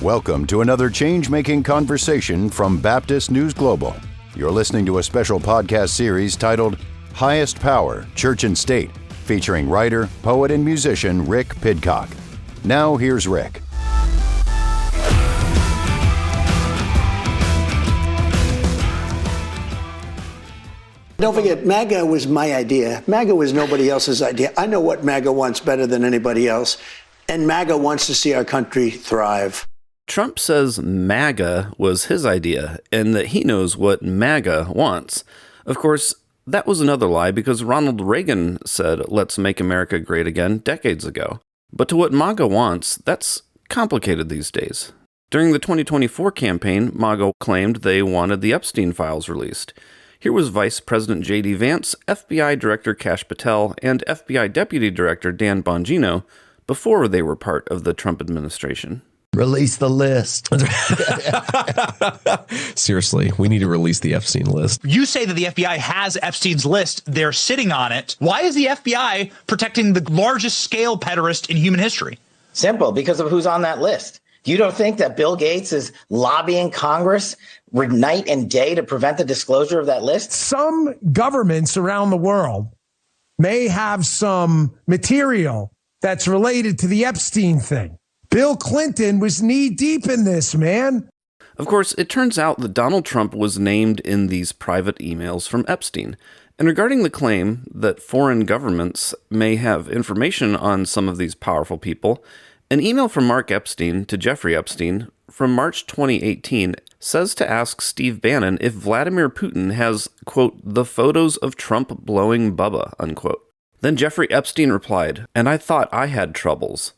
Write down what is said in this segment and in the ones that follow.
Welcome to another change-making conversation from Baptist News Global. You're listening to a special podcast series titled Highest Power, Church and State, featuring writer, poet, and musician Rick Pidcock. Now here's Rick. Don't forget, MAGA was my idea. MAGA was nobody else's idea. I know what MAGA wants better than anybody else, and MAGA wants to see our country thrive. Trump says MAGA was his idea and that he knows what MAGA wants. Of course, that was another lie because Ronald Reagan said, "Let's make America great again," decades ago. But to what MAGA wants, that's complicated these days. During the 2024 campaign, MAGA claimed they wanted the Epstein files released. Here was Vice President J.D. Vance, FBI Director Kash Patel, and FBI Deputy Director Dan Bongino before they were part of the Trump administration. Release the list. Seriously, we need to release the Epstein list. You say that the FBI has Epstein's list. They're sitting on it. Why is the FBI protecting the largest scale pederast in human history? Simple, because of who's on that list. You don't think that Bill Gates is lobbying Congress night and day to prevent the disclosure of that list? Some governments around the world may have some material that's related to the Epstein thing. Bill Clinton was knee-deep in this, man. Of course, it turns out that Donald Trump was named in these private emails from Epstein. And regarding the claim that foreign governments may have information on some of these powerful people, an email from Mark Epstein to Jeffrey Epstein from March 2018 says to ask Steve Bannon if Vladimir Putin has, quote, the photos of Trump blowing Bubba, unquote. Then Jeffrey Epstein replied, "And I thought I had troubles."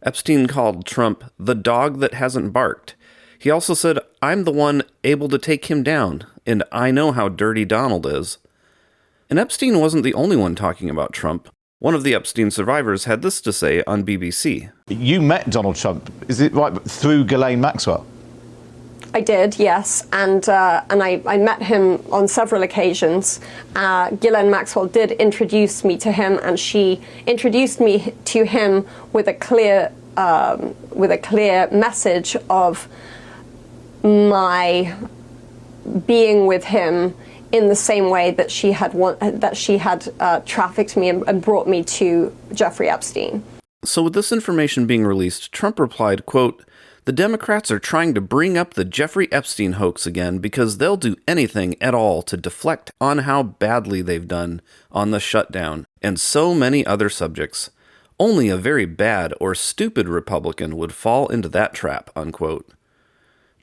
Epstein called Trump the dog that hasn't barked. He also said, "I'm the one able to take him down, and I know how dirty Donald is." And Epstein wasn't the only one talking about Trump. One of the Epstein survivors had this to say on BBC. You met Donald Trump, is it right, through Ghislaine Maxwell? I did, yes, and I met him on several occasions. Ghislaine Maxwell did introduce me to him, and she introduced me to him with a clear message of my being with him in the same way that she had trafficked me and brought me to Jeffrey Epstein. So with this information being released, Trump replied, quote, "The Democrats are trying to bring up the Jeffrey Epstein hoax again because they'll do anything at all to deflect on how badly they've done on the shutdown and so many other subjects. Only a very bad or stupid Republican would fall into that trap," unquote.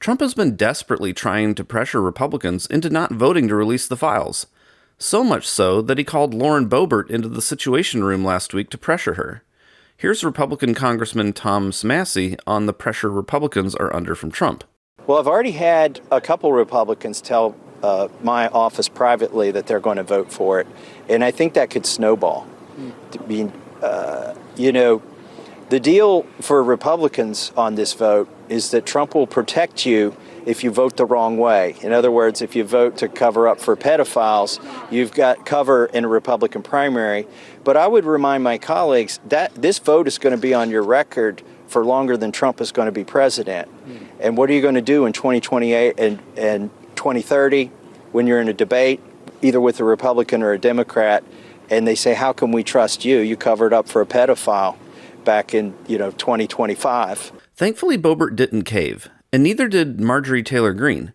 Trump has been desperately trying to pressure Republicans into not voting to release the files. So much so that he called Lauren Boebert into the Situation Room last week to pressure her. Here's Republican Congressman Tom Massey on the pressure Republicans are under from Trump. Well, I've already had a couple Republicans tell my office privately that they're going to vote for it, and I think that could snowball. I mean, the deal for Republicans on this vote is that Trump will protect you if you vote the wrong way. In other words, if you vote to cover up for pedophiles, you've got cover in a Republican primary. But I would remind my colleagues that this vote is going to be on your record for longer than Trump is going to be president. And what are you going to do in 2028 and 2030 when you're in a debate, either with a Republican or a Democrat, and they say, "How can we trust you? You covered up for a pedophile back in 2025. Thankfully, Boebert didn't cave, and neither did Marjorie Taylor Greene.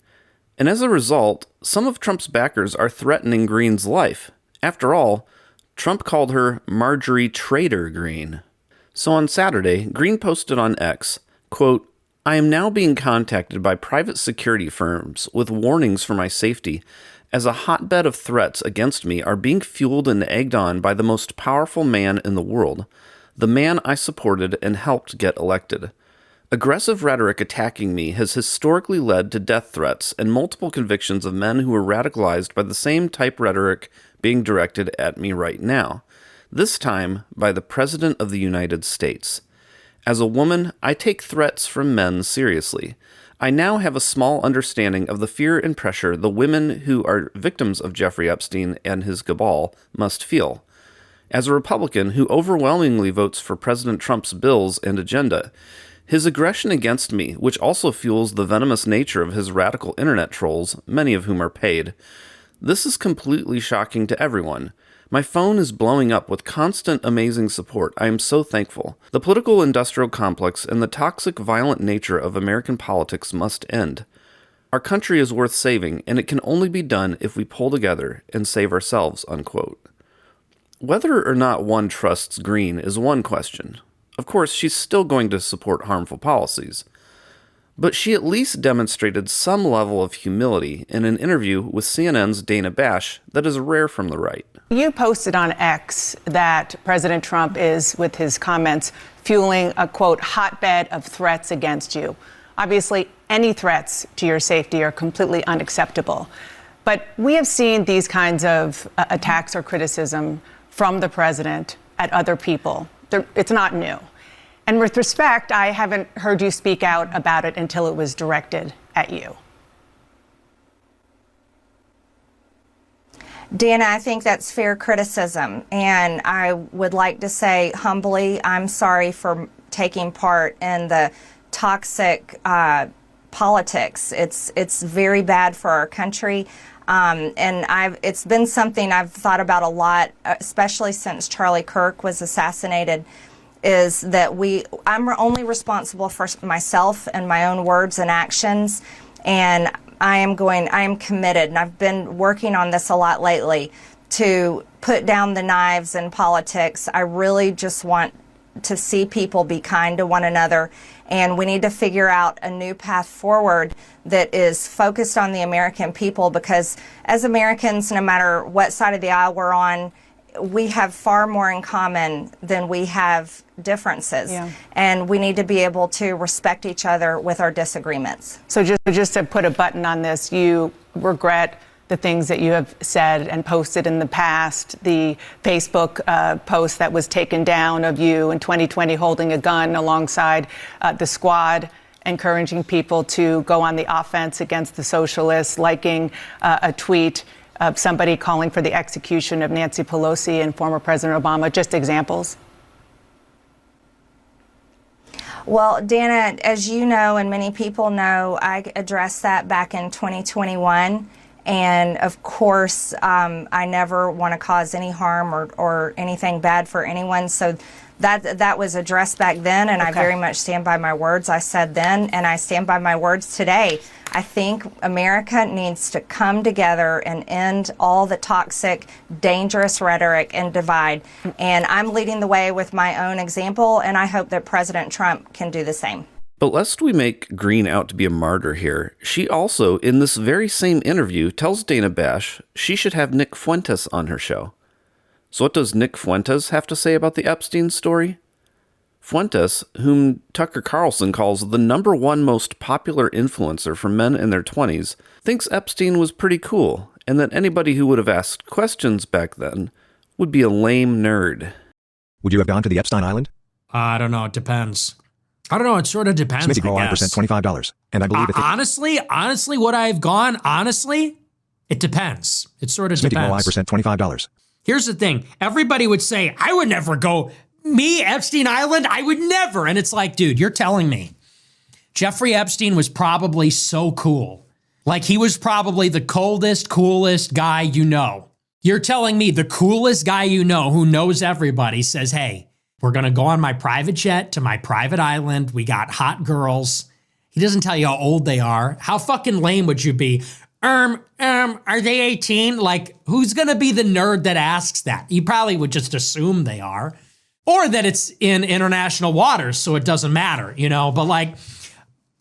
And as a result, some of Trump's backers are threatening Greene's life. After all, Trump called her Marjorie Traitor Greene. So on Saturday, Greene posted on X, quote, "I am now being contacted by private security firms with warnings for my safety, as a hotbed of threats against me are being fueled and egged on by the most powerful man in the world, the man I supported and helped get elected. Aggressive rhetoric attacking me has historically led to death threats and multiple convictions of men who were radicalized by the same type rhetoric being directed at me right now, this time by the President of the United States. As a woman, I take threats from men seriously. I now have a small understanding of the fear and pressure the women who are victims of Jeffrey Epstein and his cabal must feel. As a Republican who overwhelmingly votes for President Trump's bills and agenda, His aggression against me, which also fuels the venomous nature of his radical internet trolls, many of whom are paid. This is completely shocking to everyone. My phone is blowing up with constant amazing support. I am so thankful. The political industrial complex and the toxic violent nature of American politics must end. Our country is worth saving, and it can only be done if we pull together and save ourselves, unquote. Whether or not one trusts Green is one question. Of course, she's still going to support harmful policies. But she at least demonstrated some level of humility in an interview with CNN's Dana Bash that is rare from the right. You posted on X that President Trump is, with his comments, fueling a, quote, hotbed of threats against you. Obviously, any threats to your safety are completely unacceptable. But we have seen these kinds of attacks or criticism from the president at other people. It's not new. And with respect, I haven't heard you speak out about it until it was directed at you. Dana, I think that's fair criticism. And I would like to say humbly, I'm sorry for taking part in the toxic politics. It's very bad for our country. And it's been something I've thought about a lot, especially since Charlie Kirk was assassinated, is that I'm only responsible for myself and my own words and actions. And I am committed, and I've been working on this a lot lately, to put down the knives in politics. I really just want to see people be kind to one another, and we need to figure out a new path forward that is focused on the American people, because as Americans, no matter what side of the aisle we're on, we have far more in common than we have differences. Yeah. And we need to be able to respect each other with our disagreements. So just to put a button on this, you regret the things that you have said and posted in the past, the Facebook post that was taken down of you in 2020 holding a gun alongside the squad, encouraging people to go on the offense against the socialists, liking a tweet of somebody calling for the execution of Nancy Pelosi and former President Obama. Just examples. Well, Dana, as you know, and many people know, I addressed that back in 2021. And of course, I never want to cause any harm or anything bad for anyone. So that was addressed back then, and okay. I very much stand by my words I said then, and I stand by my words today. I think America needs to come together and end all the toxic, dangerous rhetoric and divide. And I'm leading the way with my own example, and I hope that President Trump can do the same. But lest we make Green out to be a martyr here, she also, in this very same interview, tells Dana Bash she should have Nick Fuentes on her show. So what does Nick Fuentes have to say about the Epstein story? Fuentes, whom Tucker Carlson calls the #1 most popular influencer for men in their 20s, thinks Epstein was pretty cool, and that anybody who would have asked questions back then would be a lame nerd. Would you have gone to the Epstein Island? I don't know. It depends. I don't know. It sort of depends. Smithy Grohl, percent $25. And I believe honestly, would I have gone? Honestly, it depends. It sort of Smithy depends. Grohl, percent $25. Here's the thing. Everybody would say, I would never go. Me, Epstein Island, I would never. And it's like, dude, you're telling me Jeffrey Epstein was probably so cool. Like, he was probably the coolest guy you know. You're telling me the coolest guy you know, who knows everybody, says, hey, we're going to go on my private jet to my private island. We got hot girls. He doesn't tell you how old they are. How fucking lame would you be? Are they 18? Like, who's going to be the nerd that asks that? You probably would just assume they are. Or that it's in international waters, so it doesn't matter, you know? But like,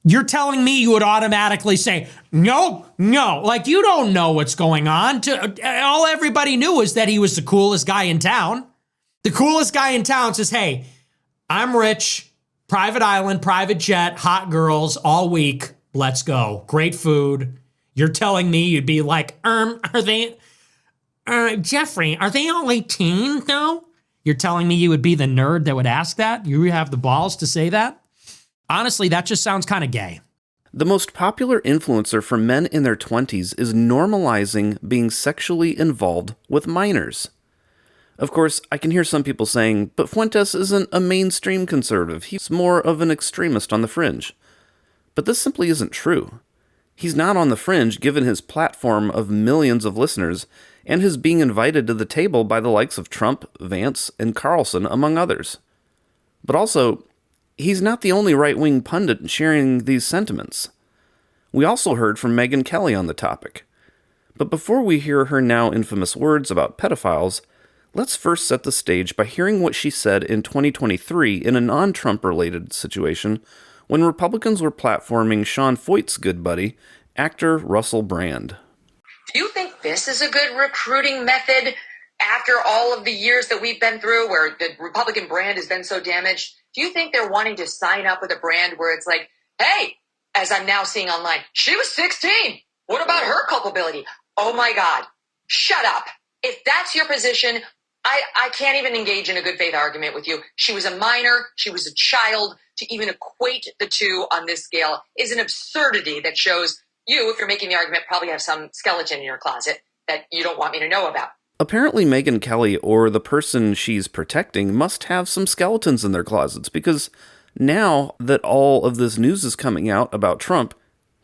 you're telling me you would automatically say, no. Like, you don't know what's going on. All everybody knew was that he was the coolest guy in town. The coolest guy in town says, hey, I'm rich, private island, private jet, hot girls all week. Let's go. Great food. You're telling me you'd be like, Jeffrey, are they all 18 though? You're telling me you would be the nerd that would ask that? You have the balls to say that? Honestly, that just sounds kind of gay. The most popular influencer for men in their 20s is normalizing being sexually involved with minors. Of course, I can hear some people saying, but Fuentes isn't a mainstream conservative. He's more of an extremist on the fringe. But this simply isn't true. He's not on the fringe given his platform of millions of listeners and his being invited to the table by the likes of Trump, Vance, and Carlson, among others. But also, he's not the only right-wing pundit sharing these sentiments. We also heard from Megyn Kelly on the topic. But before we hear her now infamous words about pedophiles, let's first set the stage by hearing what she said in 2023 in a non-Trump related situation when Republicans were platforming Sean Feucht's good buddy, actor Russell Brand. Do you think this is a good recruiting method after all of the years that we've been through where the Republican brand has been so damaged? Do you think they're wanting to sign up with a brand where it's like, hey, as I'm now seeing online, she was 16. What about her culpability? Oh my God, shut up. If that's your position, I can't even engage in a good faith argument with you. She was a minor. She was a child. To even equate the two on this scale is an absurdity that shows you, if you're making the argument, probably have some skeleton in your closet that you don't want me to know about. Apparently Megyn Kelly, or the person she's protecting, must have some skeletons in their closets, because now that all of this news is coming out about Trump,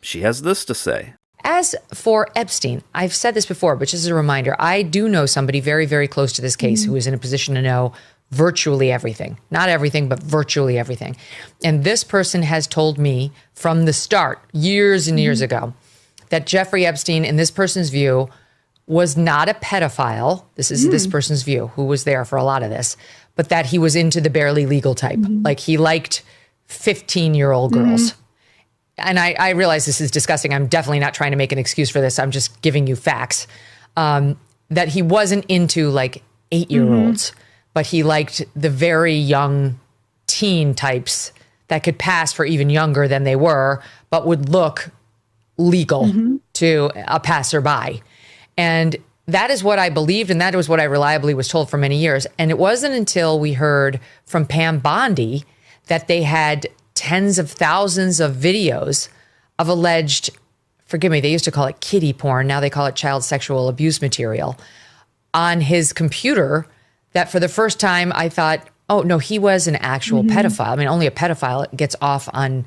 she has this to say. As for Epstein, I've said this before, but just as a reminder, I do know somebody very, very close to this case who is in a position to know virtually everything. Not everything, but virtually everything. And this person has told me from the start, years and years ago, that Jeffrey Epstein, in this person's view, was not a pedophile. This is this person's view, who was there for a lot of this, but that he was into the barely legal type. Like he liked 15-year-old girls. And I realize this is disgusting. I'm definitely not trying to make an excuse for this. I'm just giving you facts. That he wasn't into like 8-year-olds, but he liked the very young teen types that could pass for even younger than they were, but would look legal to a passerby. And that is what I believed, and that was what I reliably was told for many years. And it wasn't until we heard from Pam Bondi that they had tens of thousands of videos of alleged, forgive me, they used to call it kiddie porn, now they call it child sexual abuse material, on his computer, that for the first time I thought, oh no, he was an actual pedophile. I mean, only a pedophile gets off on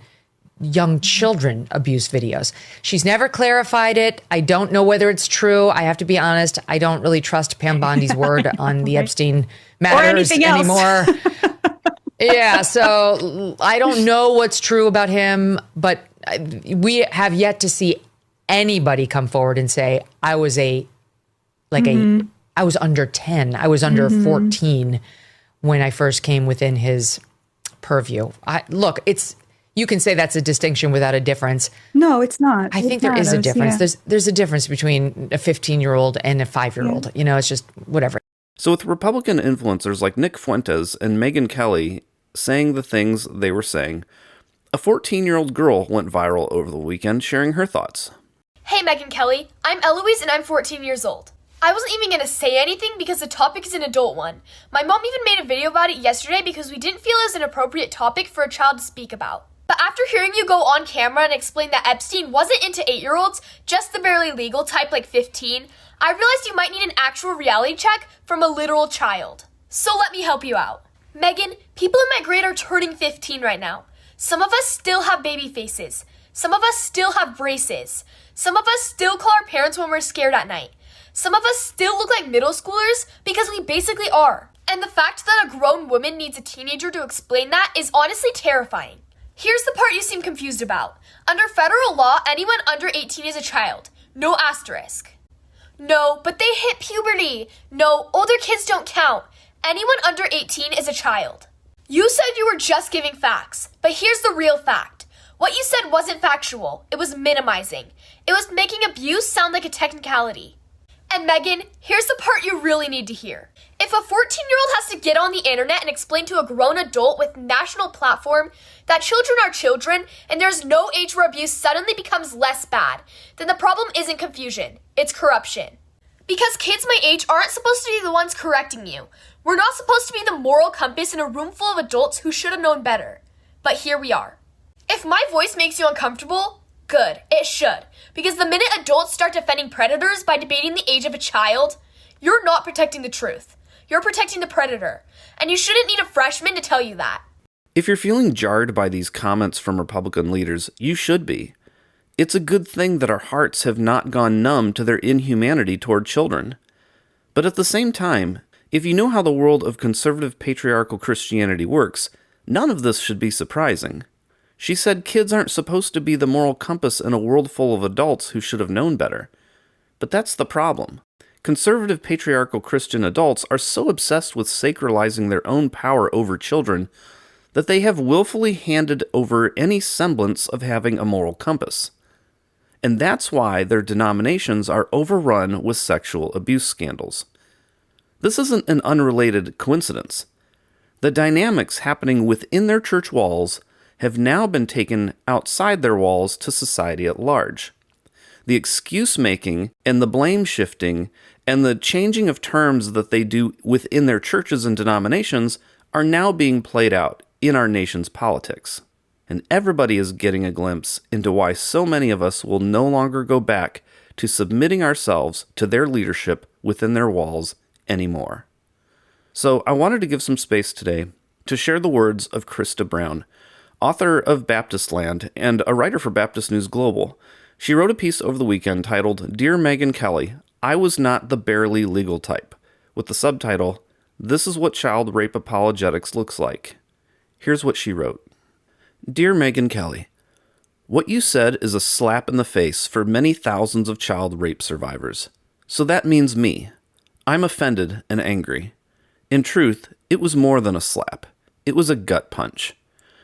young children abuse videos. She's never clarified it. I don't know whether it's true. I have to be honest. I don't really trust Pam Bondi's word on the Epstein matters anymore. Yeah, so I don't know what's true about him, but we have yet to see anybody come forward and say, I was I was under 10. I was under 14 when I first came within his purview. Look, you can say that's a distinction without a difference. No, it's not. I think there is a difference. Yeah. There's a difference between a 15-year-old and a 5-year-old. You know, it's just whatever. So with Republican influencers like Nick Fuentes and Megyn Kelly saying the things they were saying, a 14-year-old girl went viral over the weekend sharing her thoughts. Hey, Megyn Kelly. I'm Eloise and I'm 14 years old. I wasn't even going to say anything because the topic is an adult one. My mom even made a video about it yesterday because we didn't feel it was an appropriate topic for a child to speak about. But after hearing you go on camera and explain that Epstein wasn't into 8-year-olds, just the barely legal type like 15, I realized you might need an actual reality check from a literal child. So let me help you out. Megyn, people in my grade are turning 15 right now. Some of us still have baby faces. Some of us still have braces. Some of us still call our parents when we're scared at night. Some of us still look like middle schoolers because we basically are. And the fact that a grown woman needs a teenager to explain that is honestly terrifying. Here's the part you seem confused about. Under federal law, anyone under 18 is a child. No asterisk. No, but they hit puberty. No, older kids don't count. Anyone under 18 is a child. You said you were just giving facts, but here's the real fact. What you said wasn't factual. It was minimizing. It was making abuse sound like a technicality. And Megyn, here's the part you really need to hear. If a 14-year-old has to get on the internet and explain to a grown adult with national platform that children are children and there's no age where abuse suddenly becomes less bad, then the problem isn't confusion, it's corruption. Because kids my age aren't supposed to be the ones correcting you. We're not supposed to be the moral compass in a room full of adults who should have known better. But here we are. If my voice makes you uncomfortable, good, it should. Because the minute adults start defending predators by debating the age of a child, you're not protecting the truth. You're protecting the predator. And you shouldn't need a freshman to tell you that. If you're feeling jarred by these comments from Republican leaders, you should be. It's a good thing that our hearts have not gone numb to their inhumanity toward children. But at the same time, if you know how the world of conservative patriarchal Christianity works, none of this should be surprising. She said kids aren't supposed to be the moral compass in a world full of adults who should have known better. But that's the problem. Conservative patriarchal Christian adults are so obsessed with sacralizing their own power over children that they have willfully handed over any semblance of having a moral compass. And that's why their denominations are overrun with sexual abuse scandals. This isn't an unrelated coincidence. The dynamics happening within their church walls have now been taken outside their walls to society at large. The excuse-making and the blame-shifting and the changing of terms that they do within their churches and denominations are now being played out in our nation's politics. And everybody is getting a glimpse into why so many of us will no longer go back to submitting ourselves to their leadership within their walls anymore. So I wanted to give some space today to share the words of Krista Brown, author of Baptist Land and a writer for Baptist News Global. She wrote a piece over the weekend titled, Dear Megyn Kelly, I Was Not the Barely Legal Type, with the subtitle, This is What Child Rape Apologetics Looks Like. Here's what she wrote. Dear Megyn Kelly, what you said is a slap in the face for many thousands of child rape survivors. So that means me. I'm offended and angry. In truth, it was more than a slap. It was a gut punch.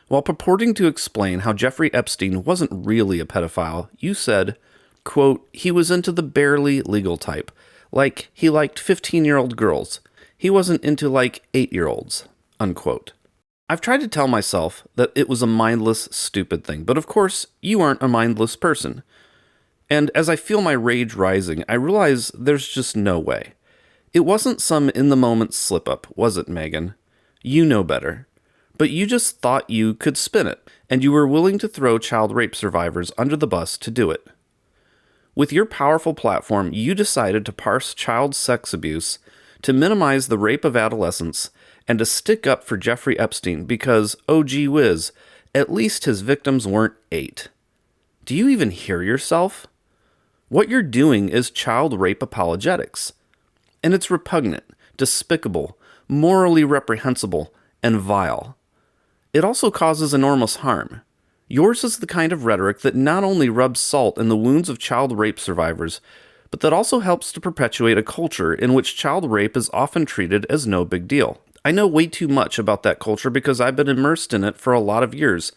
While purporting to explain how Jeffrey Epstein wasn't really a pedophile, you said, quote, he was into the barely legal type, like he liked 15-year-old girls. He wasn't into like 8-year-olds, unquote. I've tried to tell myself that it was a mindless, stupid thing, but of course, you aren't a mindless person. And as I feel my rage rising, I realize there's just no way. It wasn't some in-the-moment slip-up, was it, Megyn? You know better. But you just thought you could spin it, and you were willing to throw child rape survivors under the bus to do it. With your powerful platform, you decided to parse child sex abuse, to minimize the rape of adolescents, and to stick up for Jeffrey Epstein because, oh gee whiz, at least his victims weren't 8. Do you even hear yourself? What you're doing is child rape apologetics. And it's repugnant, despicable, morally reprehensible, and vile. It also causes enormous harm. Yours is the kind of rhetoric that not only rubs salt in the wounds of child rape survivors, but that also helps to perpetuate a culture in which child rape is often treated as no big deal. I know way too much about that culture because I've been immersed in it for a lot of years,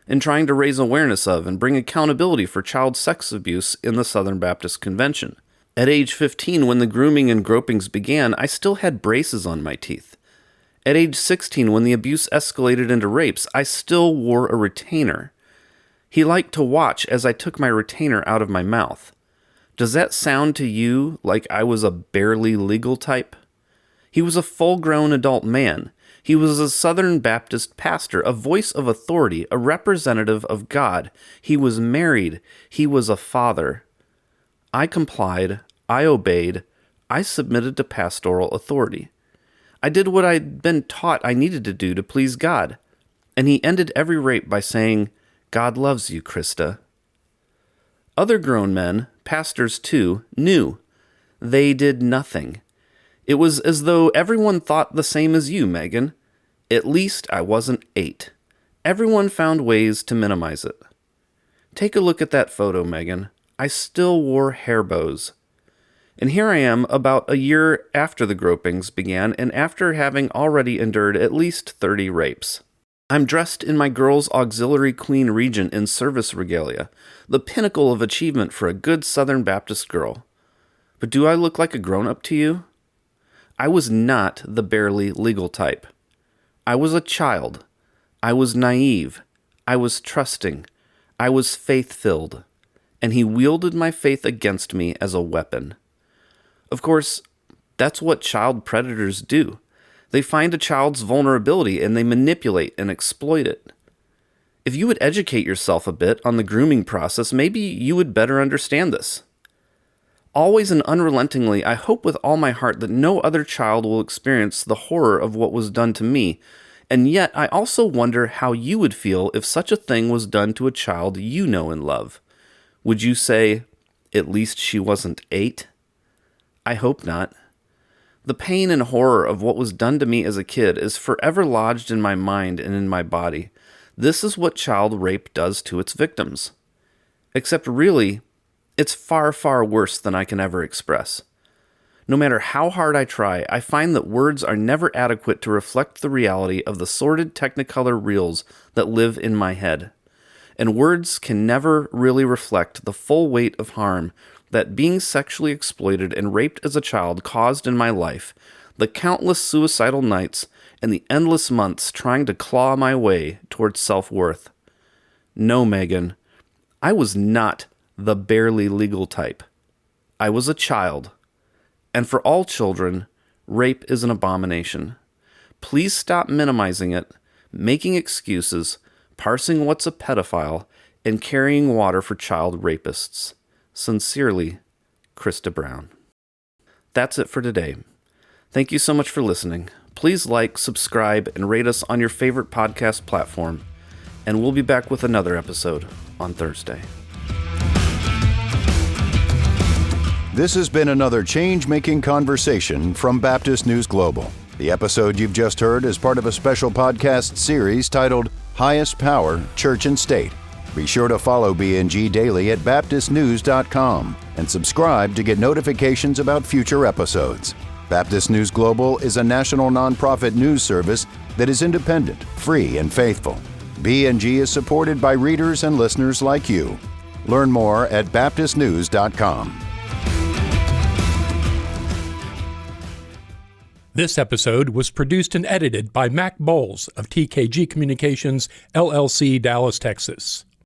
in trying to raise awareness of and bring accountability for child sex abuse in the Southern Baptist Convention. At age 15, when the grooming and gropings began, I still had braces on my teeth. At age 16, when the abuse escalated into rapes, I still wore a retainer. He liked to watch as I took my retainer out of my mouth. Does that sound to you like I was a barely legal type? He was a full-grown adult man. He was a Southern Baptist pastor, a voice of authority, a representative of God. He was married. He was a father. I complied. I obeyed. I submitted to pastoral authority. I did what I'd been taught I needed to do to please God. And he ended every rape by saying, God loves you, Krista. Other grown men, pastors too, knew. They did nothing. It was as though everyone thought the same as you, Megyn. At least I wasn't 8. Everyone found ways to minimize it. Take a look at that photo, Megyn. I still wore hair bows. And here I am about a year after the gropings began and after having already endured at least 30 rapes. I'm dressed in my girls' auxiliary queen regent in service regalia, the pinnacle of achievement for a good Southern Baptist girl. But do I look like a grown-up to you? I was not the barely legal type. I was a child. I was naive. I was trusting. I was faith-filled. And he wielded my faith against me as a weapon. Of course, that's what child predators do. They find a child's vulnerability and they manipulate and exploit it. If you would educate yourself a bit on the grooming process, maybe you would better understand this. Always and unrelentingly, I hope with all my heart that no other child will experience the horror of what was done to me, and yet I also wonder how you would feel if such a thing was done to a child you know and love. Would you say, at least she wasn't 8? I hope not. The pain and horror of what was done to me as a kid is forever lodged in my mind and in my body. This is what child rape does to its victims. Except really, it's far, far worse than I can ever express. No matter how hard I try, I find that words are never adequate to reflect the reality of the sordid Technicolor reels that live in my head. And words can never really reflect the full weight of harm that being sexually exploited and raped as a child caused in my life, the countless suicidal nights, and the endless months trying to claw my way towards self-worth. No, Megan, I was not the barely legal type. I was a child. And for all children, rape is an abomination. Please stop minimizing it, making excuses, parsing what's a pedophile, and carrying water for child rapists. Sincerely, Krista Brown. That's it for today. Thank you so much for listening. Please like, subscribe, and rate us on your favorite podcast platform. And we'll be back with another episode on Thursday. This has been another change-making conversation from Baptist News Global. The episode you've just heard is part of a special podcast series titled Highest Power, Church and State. Be sure to follow BNG daily at baptistnews.com and subscribe to get notifications about future episodes. Baptist News Global is a national nonprofit news service that is independent, free, and faithful. BNG is supported by readers and listeners like you. Learn more at baptistnews.com. This episode was produced and edited by Mac Bowles of TKG Communications, LLC, Dallas, Texas.